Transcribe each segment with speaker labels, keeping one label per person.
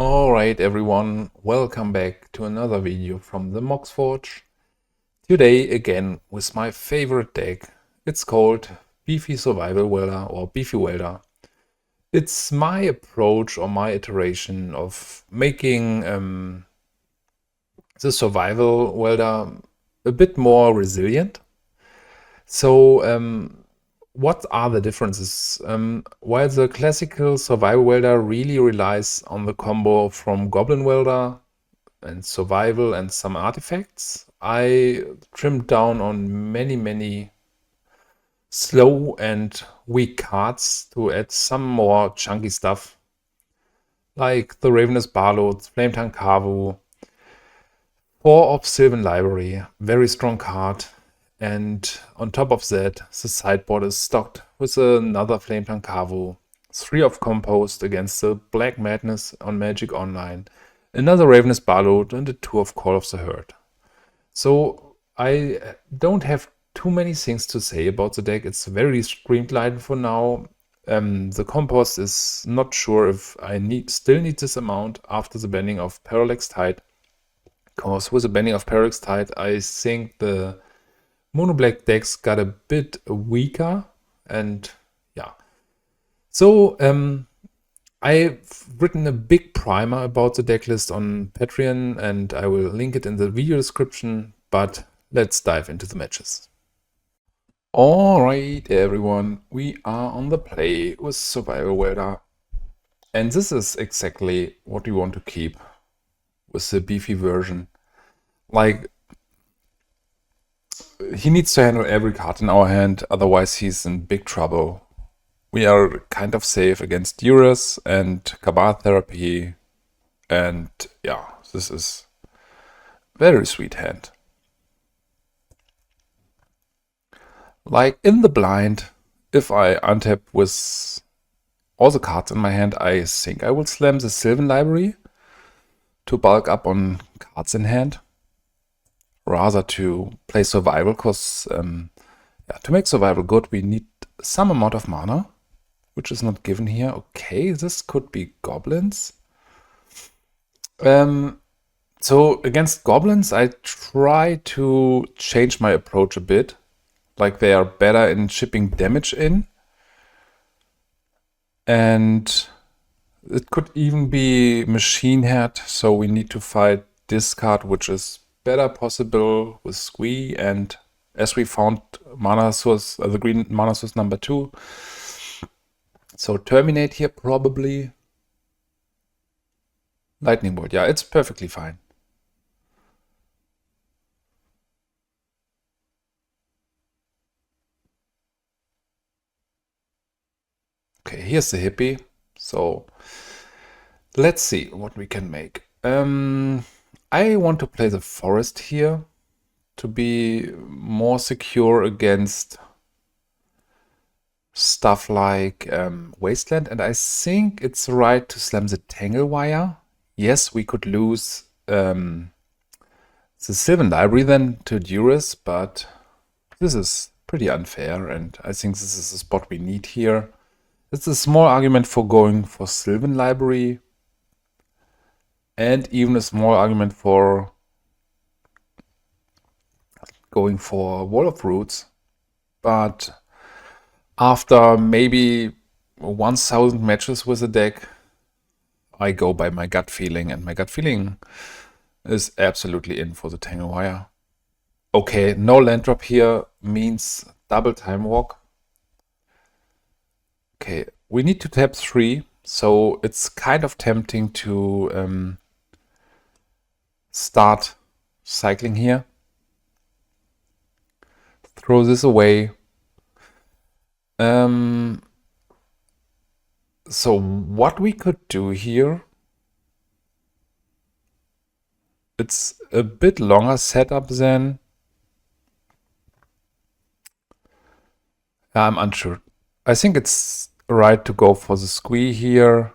Speaker 1: Alright everyone, welcome back to another video from the Moxforge. Today again with my favorite deck. It's called Beefy Survival Welder or Beefy Welder. It's my approach or my iteration of making the Survival Welder a bit more resilient. So what are the differences? While the classical Survival Welder really relies on the combo from Goblin Welder and Survival and some artifacts, I trimmed down on many slow and weak cards to add some more chunky stuff, like the Ravenous Baloth, Flametongue Kavu, 4 of Sylvan Library, very strong card. And on top of that, the sideboard is stocked with another Flametongue Kavu, 3 of Compost against the Black Madness on Magic Online, another Ravenous Baloth, and a 2 of Call of the Herd. So I don't have too many things to say about the deck. It's very streamlined for now. The Compost is not sure if I still need this amount after the banning of Parallax Tide. Because with the banning of Parallax Tide, I think the Mono Black decks got a bit weaker, and yeah. So I've written a big primer about the deck list on Patreon, and I will link it in the video description, but let's dive into the matches. Alright everyone, we are on the play with Survival Welder, and this is exactly what we want to keep with the beefy version. Like, he needs to handle every card in our hand, otherwise he's in big trouble. We are kind of safe against Duress and Cabal Therapy, and yeah, this is very sweet hand. Like in the blind, if I untap with all the cards in my hand, I think I will slam the Sylvan Library to bulk up on cards in hand, rather to play Survival, because yeah, to make Survival good we need some amount of mana, which is not given here. Okay, this could be Goblins. So against Goblins I try to change my approach a bit. Like, they are better in shipping damage in. And it could even be Machine Head, so we need to fight this card, which is better possible with Squee, and as we found mana source, the green mana source number 2. So Terminate here probably. Lightning Bolt, yeah, it's perfectly fine. Okay, here's the hippie. So let's see what we can make. I want to play the forest here to be more secure against stuff like Wasteland, and I think it's right to slam the Tangle Wire. Yes, we could lose the Sylvan Library then to Duress, but this is pretty unfair, and I think this is the spot we need here. It's a small argument for going for Sylvan Library, and even a small argument for going for Wall of Roots. But after maybe 1000 matches with the deck, I go by my gut feeling, and my gut feeling is absolutely in for the Tangle Wire. Okay, no land drop here means double Time Walk. Okay, we need to tap 3, so it's kind of tempting to start cycling here. Throw this away. So what we could do here, it's a bit longer setup than... I'm unsure. I think it's right to go for the Squee here.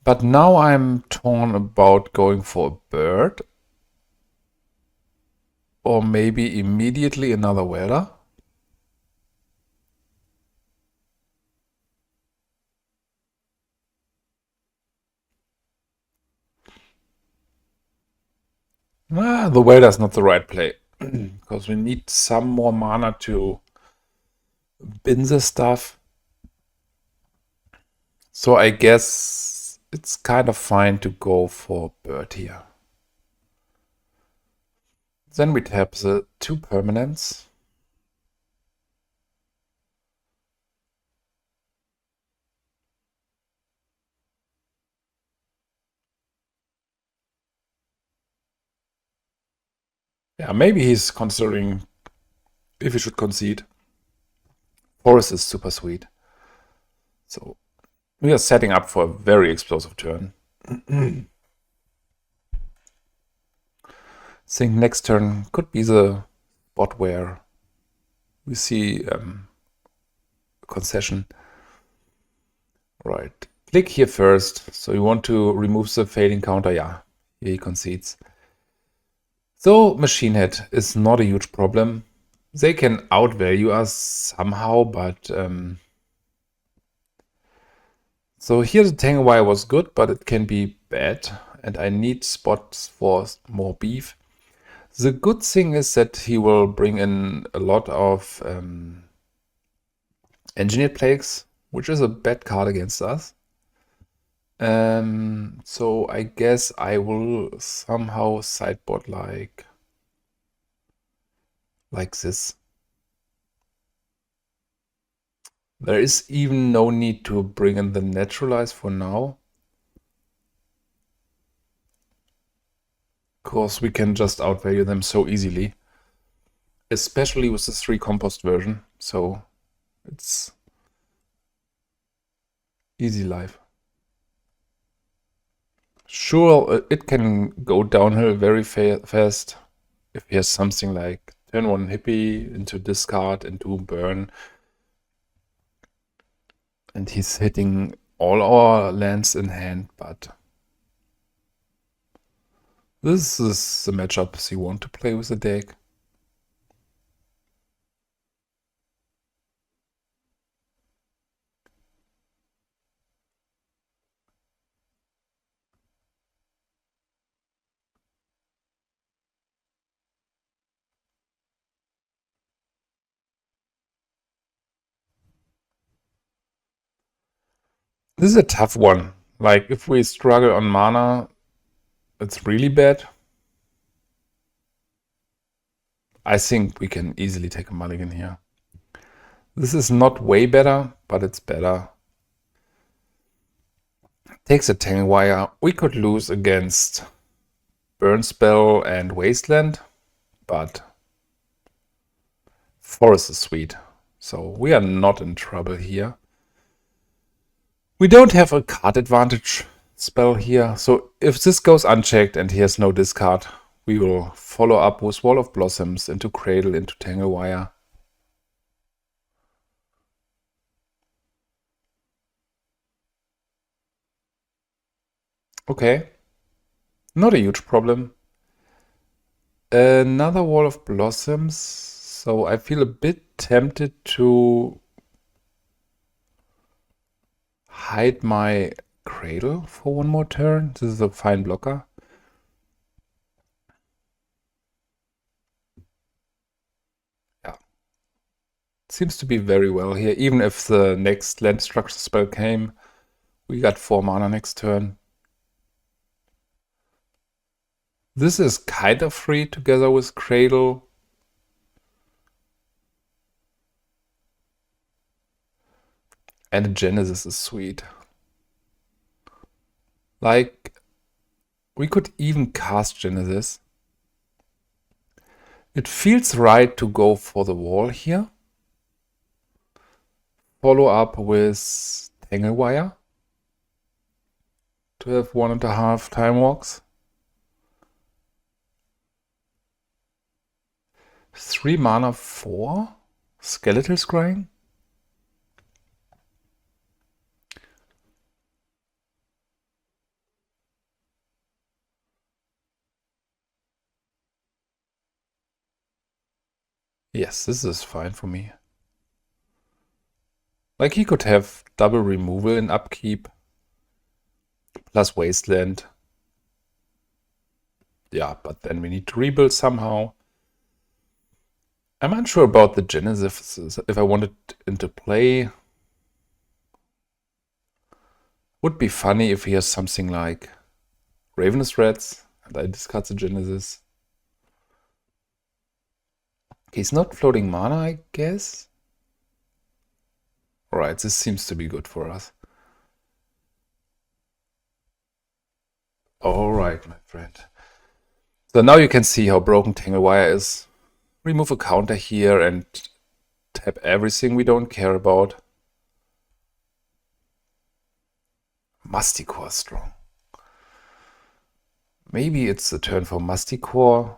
Speaker 1: But now I'm torn about going for a bird. Or maybe immediately another Welder. The Welder is not the right play. Because we need some more mana to bin the stuff. So I guess it's kind of fine to go for Bird here. Then we tap the 2 permanents. Yeah, maybe he's considering if he should concede. Forest is super sweet. So we are setting up for a very explosive turn. Think next turn could be the spot where we see concession. Right. Click here first. So you want to remove the fading counter. Yeah, here he concedes. So Machine Head is not a huge problem. They can outvalue us somehow, but so here the Tangle Wire was good, but it can be bad, and I need spots for more beef. The good thing is that he will bring in a lot of Engineered Plagues, which is a bad card against us. So I guess I will somehow sideboard like this. There is even no need to bring in the Naturalize for now. Of course, we can just outvalue them so easily. Especially with the 3 compost version. So it's easy life. Sure, it can go downhill very fast if he has something like turn 1 hippie into discard, into burn. And he's hitting all our lands in hand, but this is the matchups you want to play with the deck. This is a tough one. Like, if we struggle on mana, it's really bad. I think we can easily take a mulligan here. This is not way better, but it's better. Takes a Tangle Wire. We could lose against Burn Spell and Wasteland, but Forest is sweet. So we are not in trouble here. We don't have a card advantage spell here. So if this goes unchecked and he has no discard, we will follow up with Wall of Blossoms into Cradle, into Tangle Wire. Okay. Not a huge problem. Another Wall of Blossoms. So I feel a bit tempted to hide my Cradle for one more turn. This is a fine blocker. Yeah. Seems to be very well here. Even if the next land structure spell came, we got 4 mana next turn. This is kind of free together with Cradle. And Genesis is sweet. Like, we could even cast Genesis. It feels right to go for the wall here. Follow up with Tangle Wire to have 1.5 time walks. 3 mana for Skeletal Scrying. Yes, this is fine for me. Like, he could have double removal in upkeep, plus Wasteland. Yeah, but then we need to rebuild somehow. I'm unsure about the Genesis if I want it into play. Would be funny if he has something like Ravenous Rats and I discard the Genesis. He's not floating mana, I guess. Alright, this seems to be good for us. Alright, my friend. So now you can see how broken Tangle Wire is. Remove a counter here and tap everything we don't care about. Masticore strong. Maybe it's a turn for Masticore.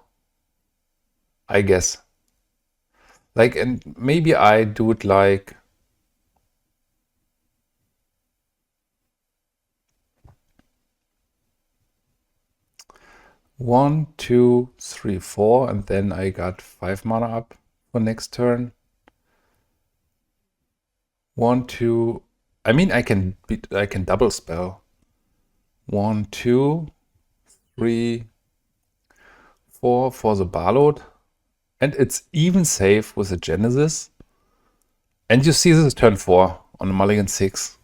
Speaker 1: I guess. Like, and maybe I do it like... One, two, three, four, and then I got 5 mana up for next turn. 1, 2. I mean, I can double spell. 1, 2, 3, 4 for the Baloth. And it's even safe with the Genesis. And you see this is turn 4 on a Mulligan 6.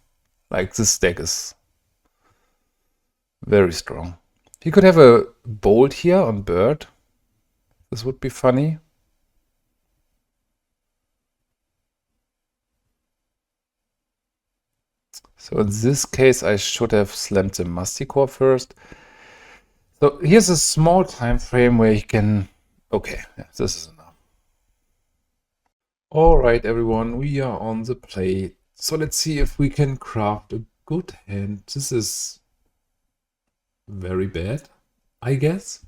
Speaker 1: Like, this deck is very strong. He could have a Bolt here on Bird. This would be funny. So in this case, I should have slammed the Masticore first. So here's a small time frame where you can... Okay, yeah, this is enough. Alright everyone, we are on the play. So let's see if we can craft a good hand. This is very bad, I guess.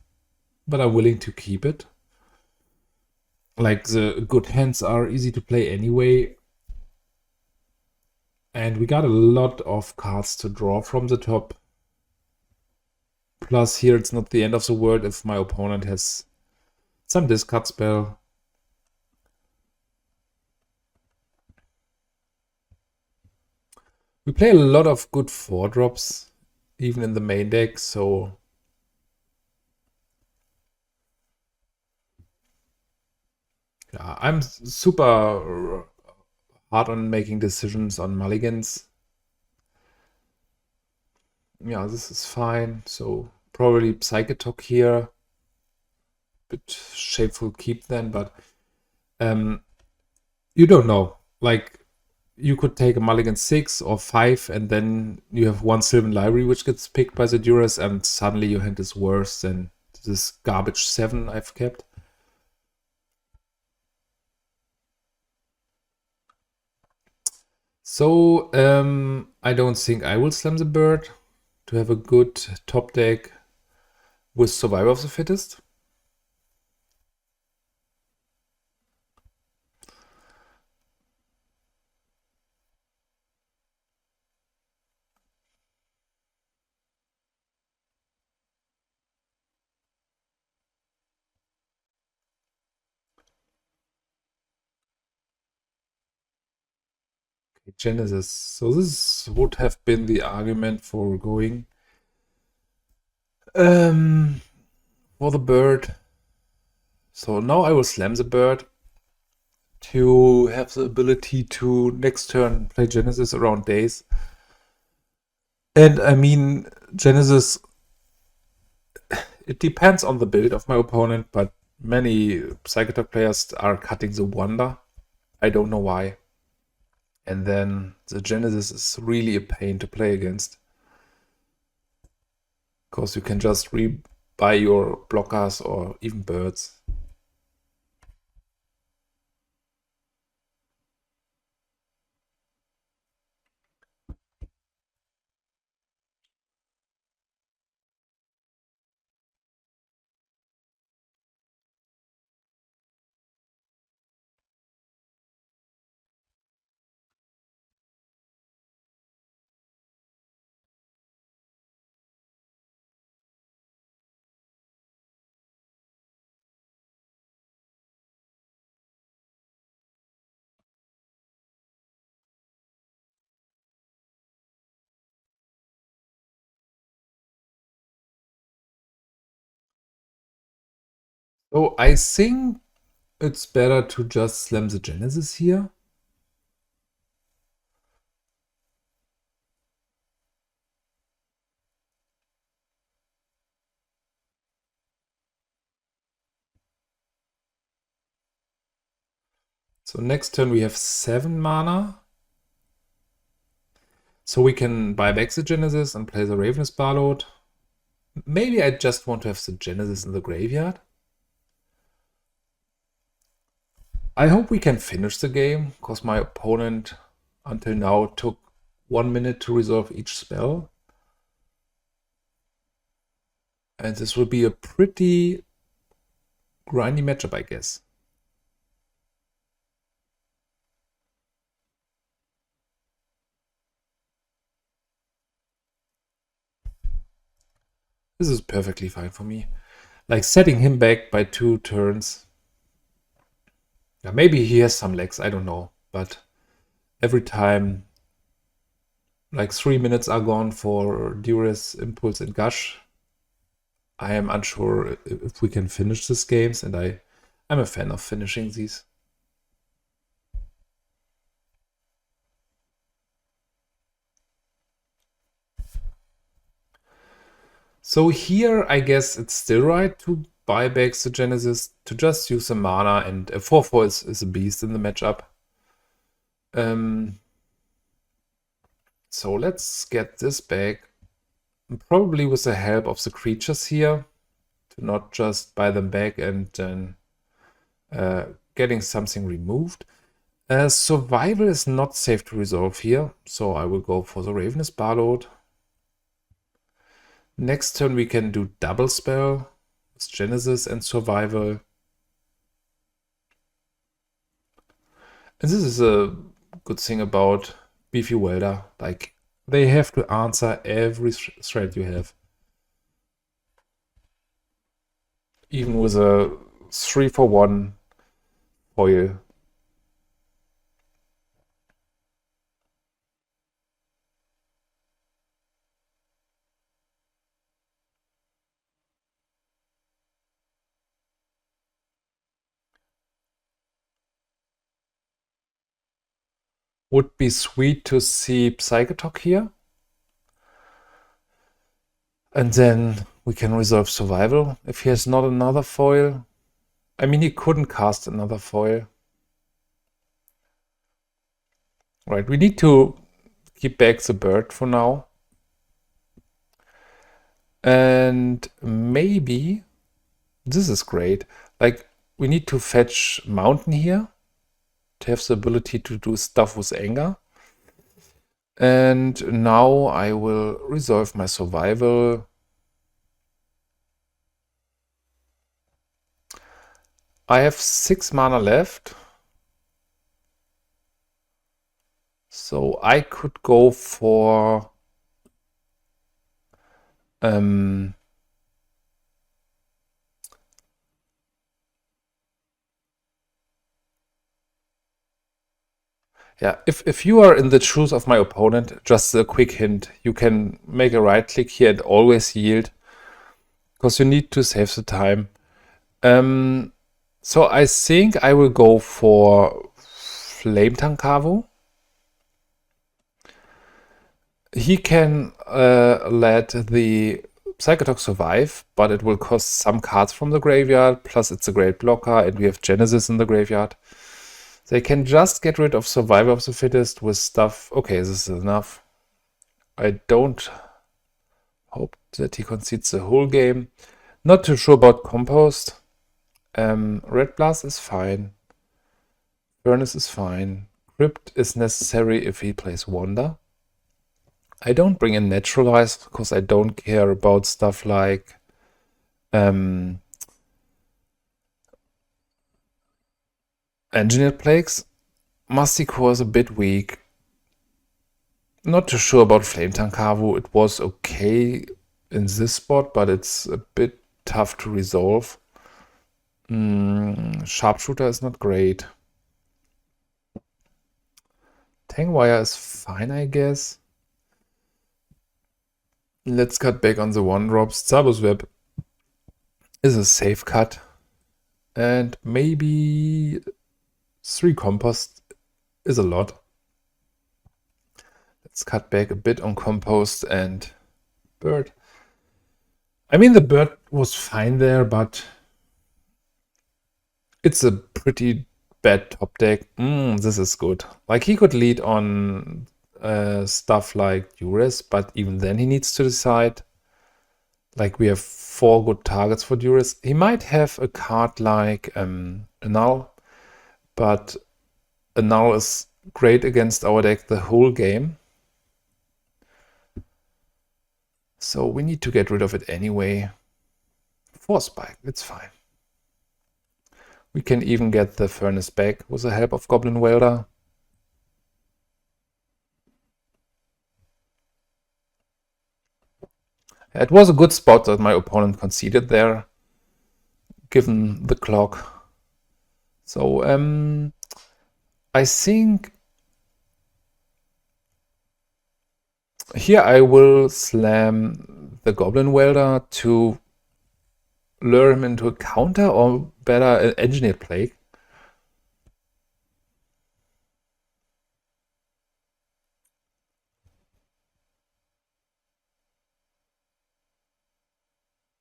Speaker 1: But I'm willing to keep it. Like, the good hands are easy to play anyway. And we got a lot of cards to draw from the top. Plus here it's not the end of the world if my opponent has some discard spell. We play a lot of good 4-drops, even in the main deck, so... Yeah, I'm super hard on making decisions on mulligans. Yeah, this is fine, so probably Psychatog here. Bit shameful keep then, but you don't know. Like, you could take a mulligan 6 or 5 and then you have one Sylvan Library which gets picked by the Duras and suddenly your hand is worse than this garbage 7 I've kept. So, I don't think I will slam the bird to have a good top deck with Survivor of the Fittest. Genesis. So this would have been the argument for going for the bird. So now I will slam the bird to have the ability to next turn play Genesis around days. And I mean, Genesis, it depends on the build of my opponent, but many Psychatog players are cutting the Wonder. I don't know why. And then the Genesis is really a pain to play against. Because you can just buy your blockers or even birds. So I think it's better to just slam the Genesis here. So next turn we have 7 mana. So we can buy back the Genesis and play the Ravenous Baloth. Maybe I just want to have the Genesis in the graveyard. I hope we can finish the game, because my opponent until now took 1 minute to resolve each spell. And this will be a pretty grindy matchup, I guess. This is perfectly fine for me. Like setting him back by 2 turns. Yeah, maybe he has some legs, I don't know. But every time like 3 minutes are gone for Duress, Impulse, and Gush, I am unsure if we can finish these games, and I'm a fan of finishing these. So here, I guess it's still right to buy back the Genesis, to just use the mana, and a 4/4 is a beast in the matchup. So let's get this back, probably with the help of the creatures here, to not just buy them back and then getting something removed. Survival is not safe to resolve here, so I will go for the Ravenous Baloth. Next turn we can do double spell with Genesis and Survival. And this is a good thing about Beefy Welder. Like, they have to answer every threat you have. Even with a 3/1 foil. Would be sweet to see Psychatog here. And then we can resolve Survival if he has not another foil. I mean, he couldn't cast another foil. Right, we need to keep back the bird for now. And maybe this is great. Like, we need to fetch Mountain here to have the ability to do stuff with anger. And now I will resolve my Survival. I have 6 mana left. So I could go for yeah, if you are in the shoes of my opponent, just a quick hint, you can make a right click here and always yield, because you need to save the time. So I think I will go for Flametongue Kavu. He can let the Psychatog survive, but it will cost some cards from the graveyard, plus it's a great blocker, and we have Genesis in the graveyard. They can just get rid of Survival of the Fittest with stuff. Okay, this is enough. I don't hope that he concedes the whole game. Not too sure about Compost. Red Blast is fine. Furnace is fine. Crypt is necessary if he plays Wonder. I don't bring in Naturalize because I don't care about stuff like Engineered Plagues. Masticore is a bit weak. Not too sure about Flametongue Kavu. It was okay in this spot, but it's a bit tough to resolve. Sharpshooter is not great. Tangle Wire is fine, I guess. Let's cut back on the 1-drops. Tsabo's Web is a safe cut. And maybe 3 compost is a lot. Let's cut back a bit on compost and bird. I mean, the bird was fine there, but it's a pretty bad top deck. This is good. Like, he could lead on stuff like Duress, but even then he needs to decide. Like, we have 4 good targets for Duress. He might have a card like Annul, but Annul is great against our deck the whole game. So we need to get rid of it anyway. 4 Spike, it's fine. We can even get the Furnace back with the help of Goblin Welder. It was a good spot that my opponent conceded there, given the clock. So I think here I will slam the Goblin Welder to lure him into a counter, or better, an Engineered Plague.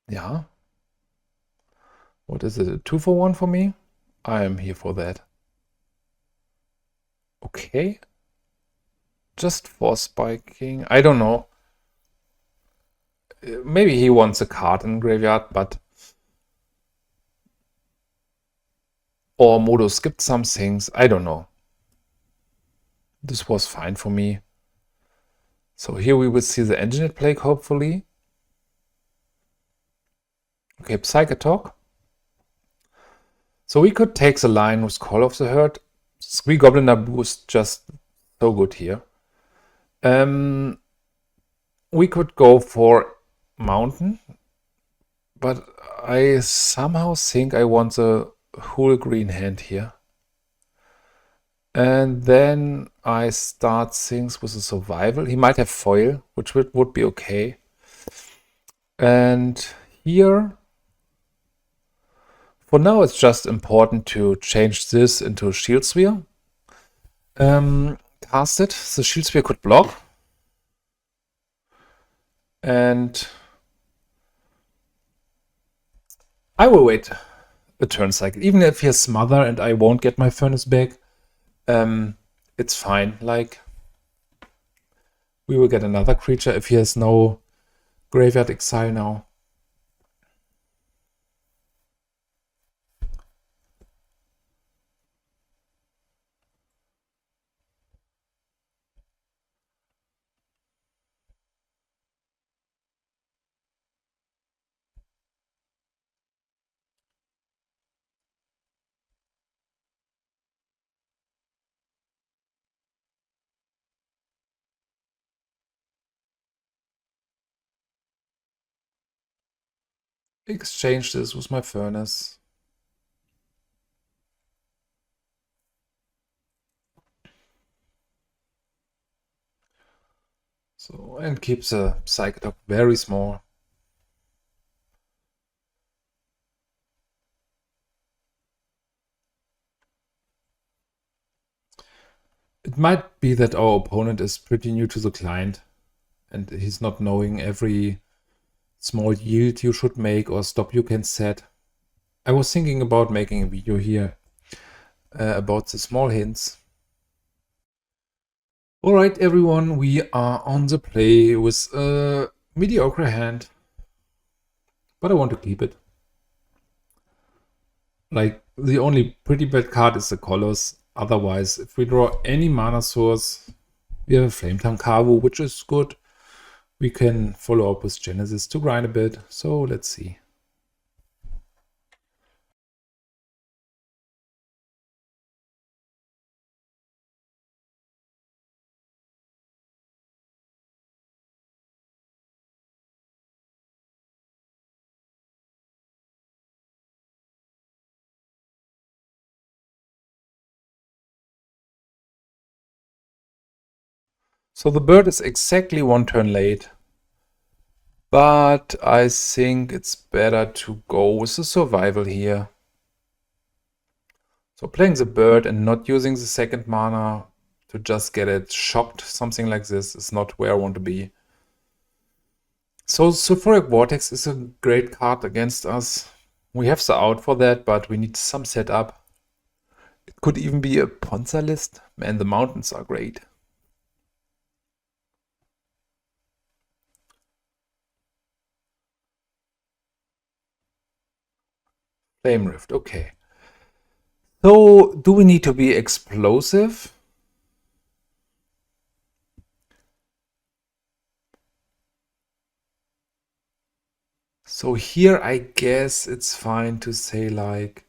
Speaker 1: Yeah. What is it? A 2-for-1 for me? I am here for that. Okay. Just 4 spiking. I don't know. Maybe he wants a card in graveyard, but... Or Modo skipped some things. I don't know. This was fine for me. So here we will see the Engineered Plague, hopefully. Okay, Psychatog. So we could take the line with Call of the Herd. Squee Goblin Nabob is just so good here. We could go for Mountain, but I somehow think I want the whole green hand here. And then I start things with a survival. He might have foil, which would be okay. And here, for now, it's just important to change this into a Shield Sphere. Cast it. The Shield Sphere could block. And I will wait a turn cycle. Even if he has Smother and I won't get my Furnace back, it's fine. Like, we will get another creature if he has no Graveyard Exile now. Exchange this with my Furnace. So, and keep the Psychatog very small. It might be that our opponent is pretty new to the client and he's not knowing every small yield you should make or stop you can set. I was thinking about making a video here about the small hints. Alright everyone, we are on the play with a mediocre hand, but I want to keep it. Like, the only pretty bad card is the Colossus. Otherwise, if we draw any mana source, we have a Flametongue Kavu, which is good. We can follow up with Genesis to grind a bit. So let's see. So the bird is exactly 1 turn late. But I think it's better to go with the survival here. So playing the bird and not using the second mana to just get it shocked, something like this, is not where I want to be. So Sulfuric Vortex is a great card against us. We have the out for that, but we need some setup. It could even be a Ponza list. Man, the mountains are great. Flame Rift, okay. So, do we need to be explosive? So here I guess it's fine to say like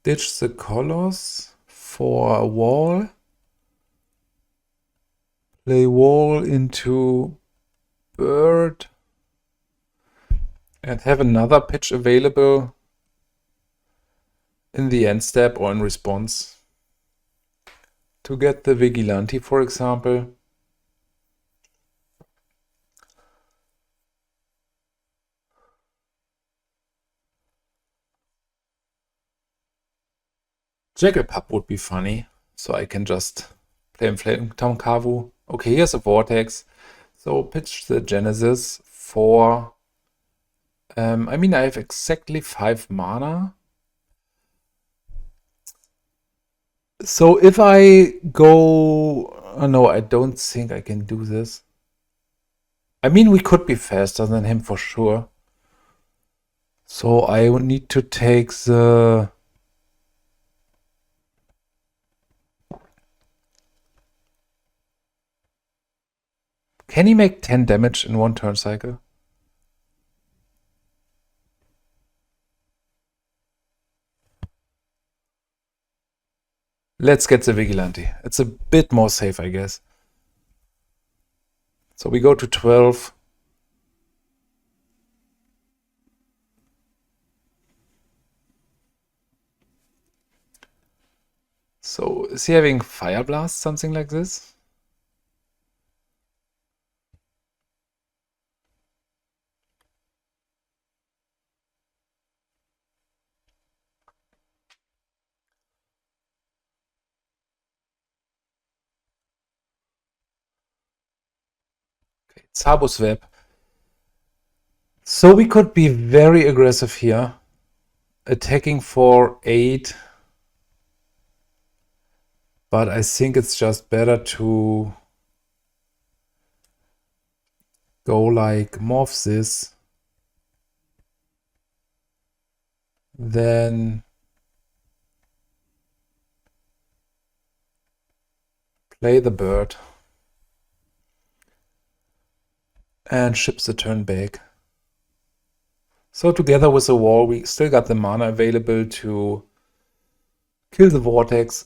Speaker 1: ditch the Colossus for a wall. Play wall into bird. And have another pitch available in the end step or in response. To get the Vigilante, for example. Jackal-Pup would be funny, so I can just play Flametongue Kavu. Okay, here's a Vortex. So pitch the Genesis for... I mean, I have exactly 5 mana. So if I go... Oh no, I don't think I can do this. I mean, we could be faster than him for sure. So I would need to take the... Can he make 10 damage in one turn cycle? Let's get the Vigilante. It's a bit more safe, I guess. So we go to 12. So is he having Fire Blast, something like this? Okay, Tsabo's Web. So we could be very aggressive here. Attacking for 8. But I think it's just better to go like morph this. Then play the bird. And ship the turn back. So together with the wall, we still got the mana available to kill the Vortex.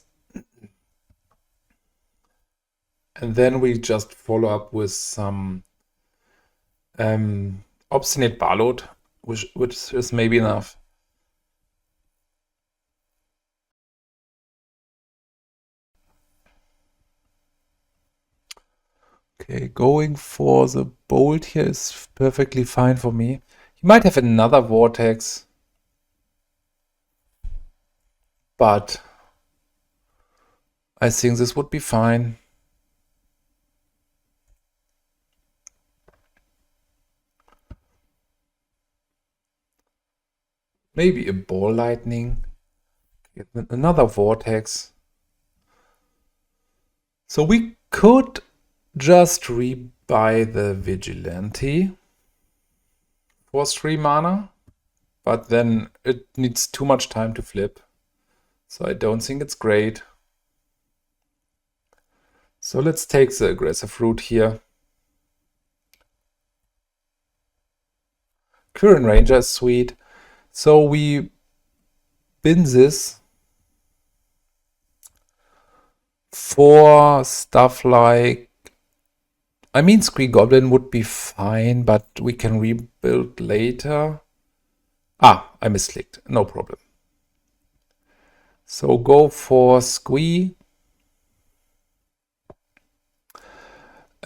Speaker 1: And then we just follow up with some Obstinate Baloth, which is maybe enough. Okay, going for the bolt here is perfectly fine for me. He might have another Vortex, but I think this would be fine. Maybe a Ball Lightning. Another Vortex. So we could just rebuy the Vigilante for 3 mana, but then it needs too much time to flip. So I don't think it's great. So let's take the aggressive route here. Quirion Ranger is sweet. So we bin this for stuff like... I mean, Squee Goblin would be fine, but we can rebuild later. Ah, I misclicked. No problem. So go for Squee.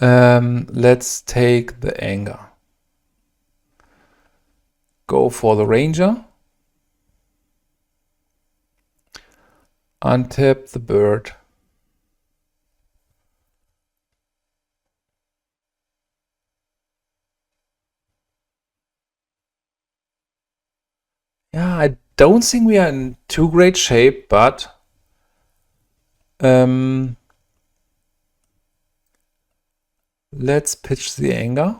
Speaker 1: Let's take the Anger. Go for the Ranger. Untap the bird. Yeah, I don't think we are in too great shape, but let's pitch the anger.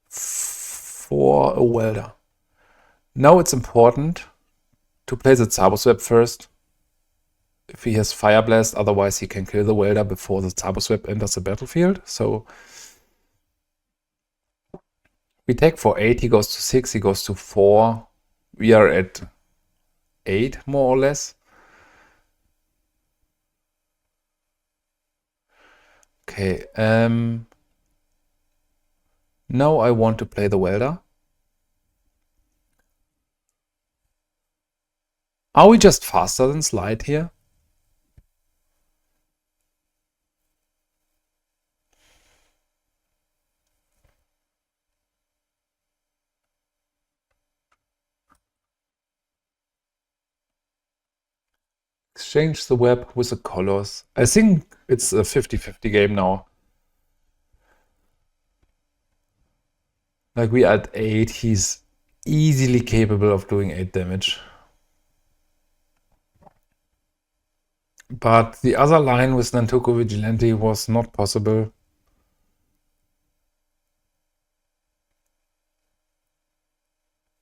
Speaker 1: For a welder. Now it's important to play the Tsabo swap first. If he has Fire Blast, otherwise he can kill the welder before the Tsabo swap enters the battlefield. So we take for 8, he goes to 6, he goes to 4. We are at 8, more or less. Okay, now I want to play the welder. Are we just faster than Sligh here? Exchange the web with a Colossus. I think it's a 50-50 game now. Like we are at 8, he's easily capable of doing 8 damage. But the other line with Nantuko Vigilante was not possible.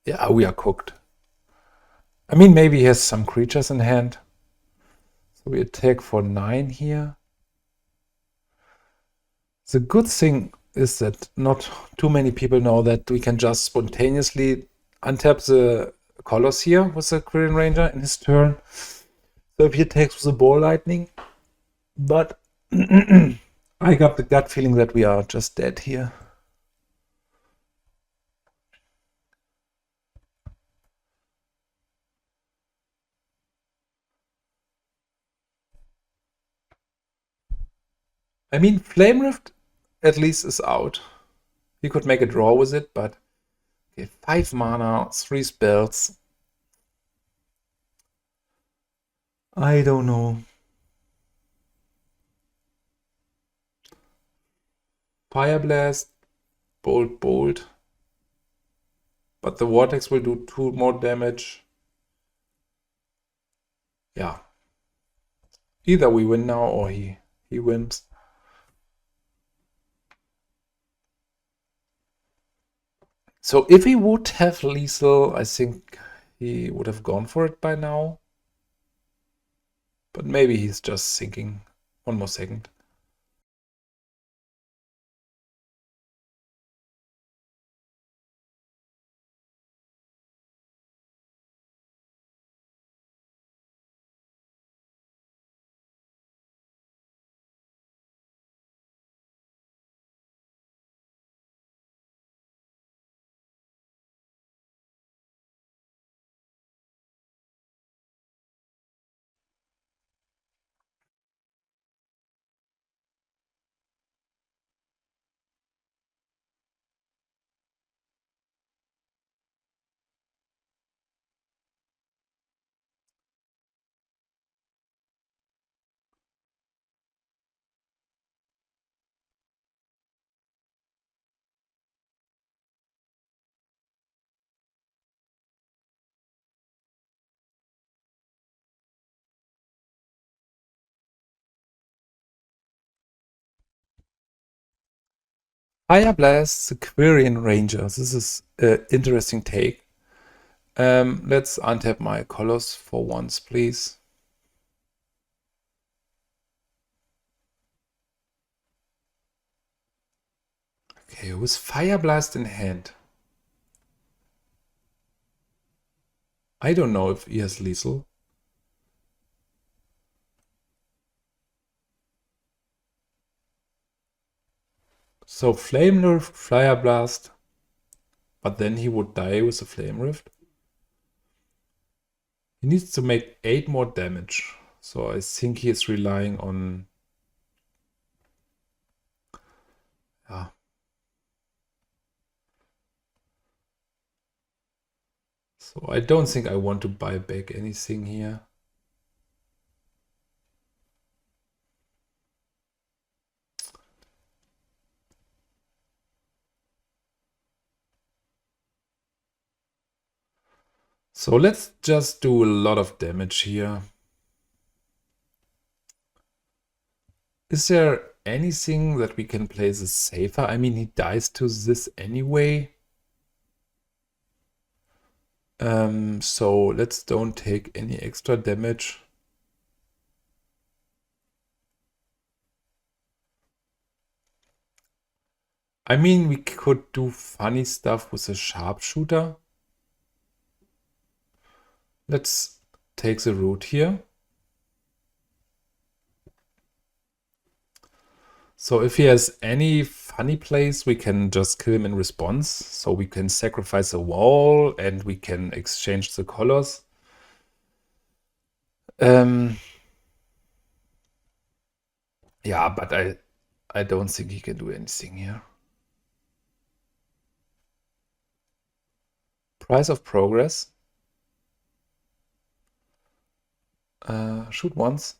Speaker 1: Yeah, we are cooked. I mean, maybe he has some creatures in hand. So we attack for 9 here. The good thing is that not too many people know that we can just spontaneously untap the Colossus here with the Quirion Ranger in his turn. So if he attacks with the Ball Lightning. But I got the gut feeling that we are just dead here. I mean, Flame Rift at least is out. He could make a draw with it, but okay, 5 mana, 3 spells. I don't know. Fire Blast, Bolt. But the Vortex will do 2 more damage. Yeah. Either we win now or he wins. So if he would have lethal, I think he would have gone for it by now. But maybe he's just thinking one more second. Fire Blast, the Quirion Ranger. This is an interesting take. Let's untap my Colossus for once, please. Okay, with Fire Blast in hand. I don't know if he has lethal. So Flame Rift, Fire Blast. But then he would die with the Flame Rift. He needs to make 8 more damage. So I think he is relying on... Yeah. So I don't think I want to buy back anything here. So let's just do a lot of damage here. Is there anything that we can play this safer? I mean, he dies to this anyway. So let's don't take any extra damage. I mean, we could do funny stuff with a Sharpshooter. Let's take the route here. So if he has any funny plays, we can just kill him in response. So we can sacrifice a wall and we can exchange the colors. Yeah, but I don't think he can do anything here. Price of progress. Shoot once.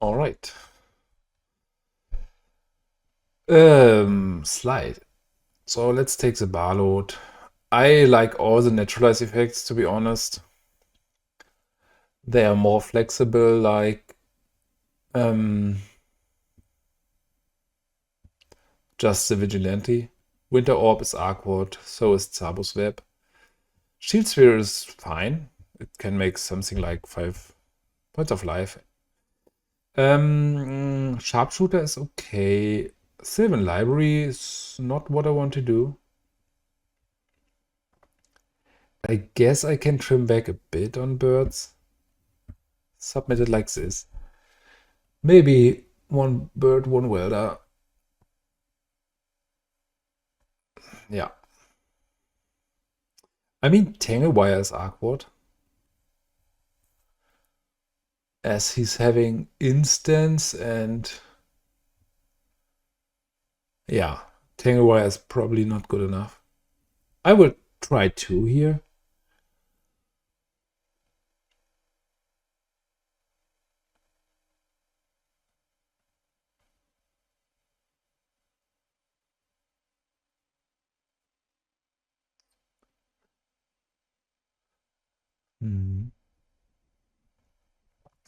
Speaker 1: All right. Sligh. So let's take the Baloth. I like all the naturalize effects, to be honest. They are more flexible, like just the Vigilante. Winter Orb is awkward, so is Tsabo's Web. Shield Sphere is fine. It can make something like 5 points of life. Sharpshooter is okay. Sylvan Library is not what I want to do. I guess I can trim back a bit on birds. Submit it like this. Maybe one bird, one welder. Yeah. I mean, Tangle Wire is awkward. As he's having instance and... Yeah, Tangle Wire is probably not good enough. I will try 2 here.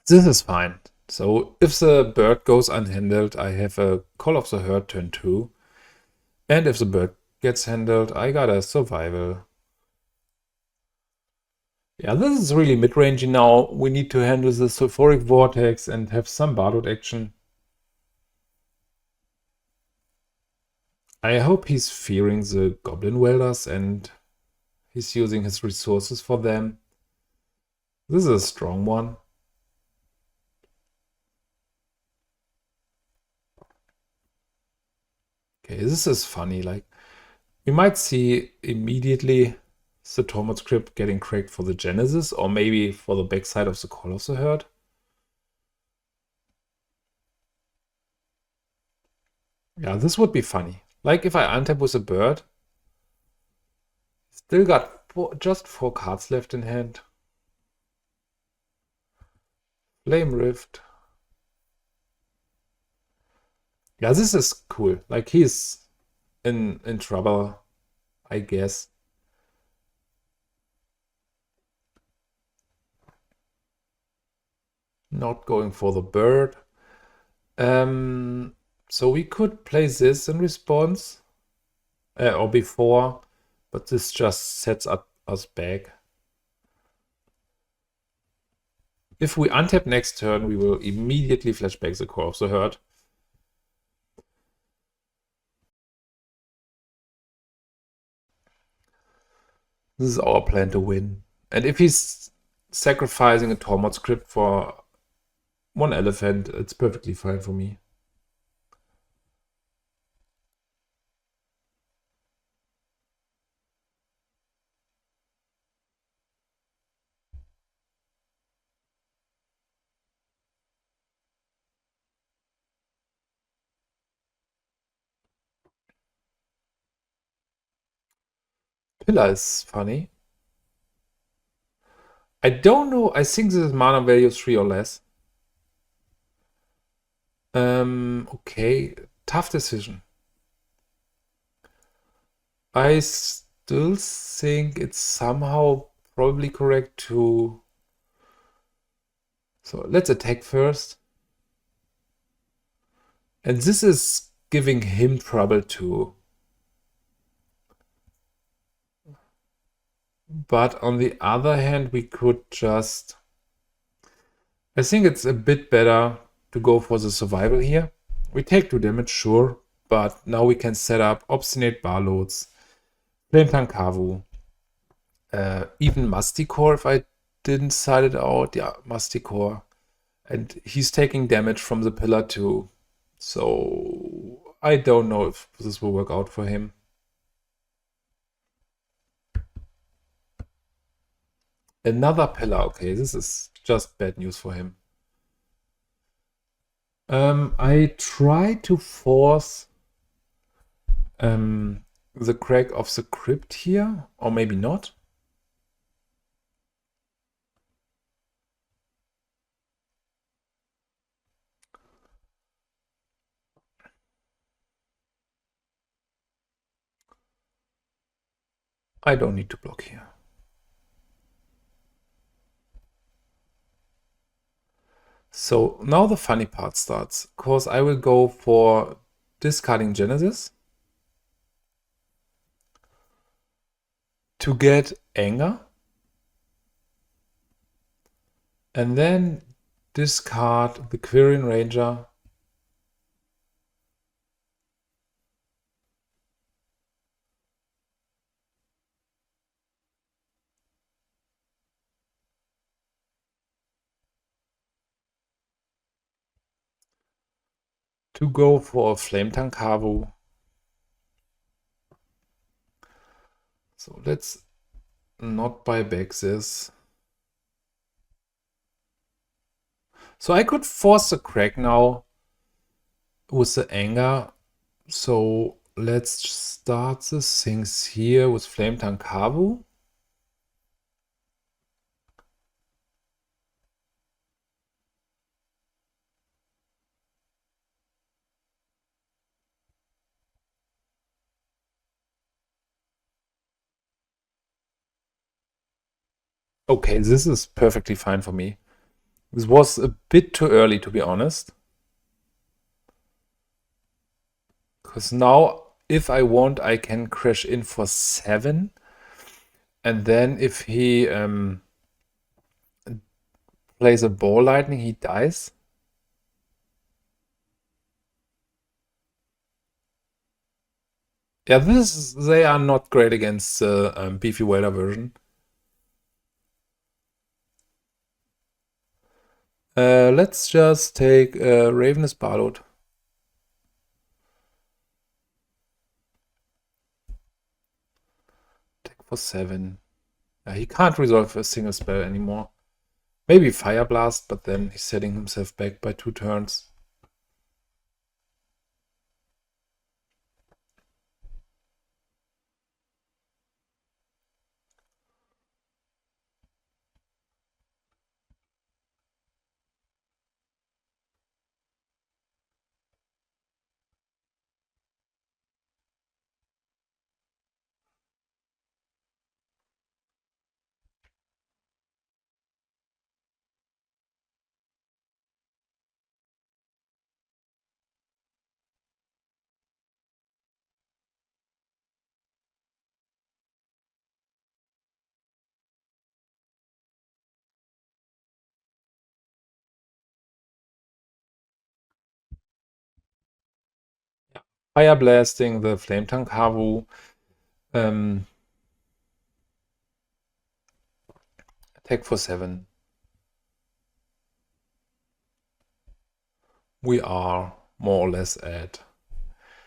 Speaker 1: This is fine. So if the bird goes unhandled, I have a Call of the Herd turn 2. And if the bird gets handled, I got a survival. Yeah, this is really mid-rangey now. We need to handle the Sulfuric Vortex and have some Baloth action. I hope he's fearing the Goblin Welders and he's using his resources for them. This is a strong one. Okay, this is funny. Like, we might see immediately the Tormod script getting cracked for the Genesis, or maybe for the backside of the Call of the Herd. Yeah, this would be funny. Like if I untap with a bird, still got just 4 cards left in hand. Flame Rift. Yeah, this is cool. Like he's in trouble, I guess. Not going for the bird. So we could play this in response or before, but this just sets us back. If we untap next turn, we will immediately flash back the Core of the Herd. This is our plan to win. And if he's sacrificing a Tormod script for 1 elephant, it's perfectly fine for me. Pillar is funny. I don't know. I think this is mana value 3 or less. Okay. Tough decision. I still think it's somehow probably correct to... So let's attack first. And this is giving him trouble too. But on the other hand, we could just... I think it's a bit better to go for the survival here. We take 2 damage, sure, but now we can set up Obstinate Baloths, Flametongue Kavu, even Masticore if I didn't side it out. Yeah, Masticore. And he's taking damage from the pillar too. So I don't know if this will work out for him. Another pillar. Okay, this is just bad news for him. I try to force the crack of the crypt here, or maybe not. I don't need to block here. So now the funny part starts, because I will go for discarding Genesis to get Anger, and then discard the Quirion Ranger to go for a Flametongue Kavu. So let's not buy back this. So I could force the crack now with the Anger. So let's start the things here with Flametongue Kavu. Okay, this is perfectly fine for me. This was a bit too early, to be honest. Because now, if I want, I can crash in for 7. And then if he plays a ball lightning, he dies. Yeah, they are not great against the Beefy Welder version. Let's just take Ravenous Baloth. Take for 7. He can't resolve a single spell anymore. Maybe Fire Blast, but then he's setting himself back by 2 turns. Fire Blasting the Flametongue Kavu. Attack for 7. We are more or less at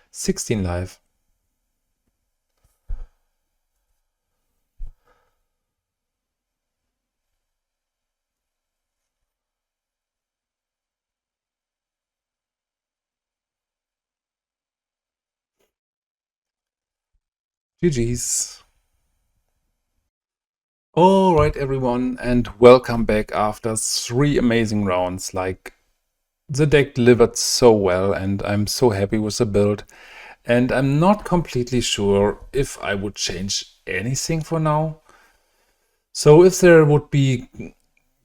Speaker 1: 16 life. GG's. Alright everyone, and welcome back after 3 amazing rounds. Like, the deck delivered so well and I'm so happy with the build. And I'm not completely sure if I would change anything for now. So if there would be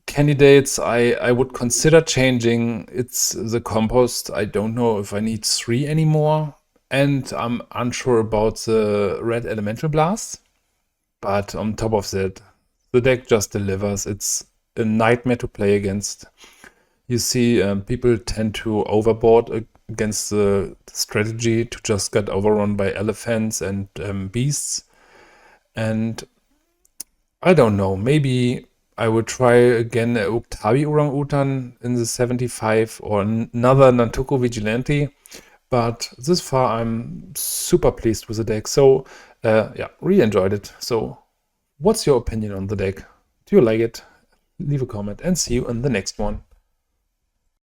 Speaker 1: candidates I would consider changing, it's the compost. I don't know if I need 3 anymore. And I'm unsure about the red elemental blast. But on top of that, the deck just delivers. It's a nightmare to play against. You see, people tend to overboard against the strategy to just get overrun by elephants and beasts. And I don't know, maybe I will try again a Uktabi Orang-Utan in the 75 or another Nantuko Vigilante. But this far, I'm super pleased with the deck. So, yeah, really enjoyed it. So, what's your opinion on the deck? Do you like it? Leave a comment and see you in the next one.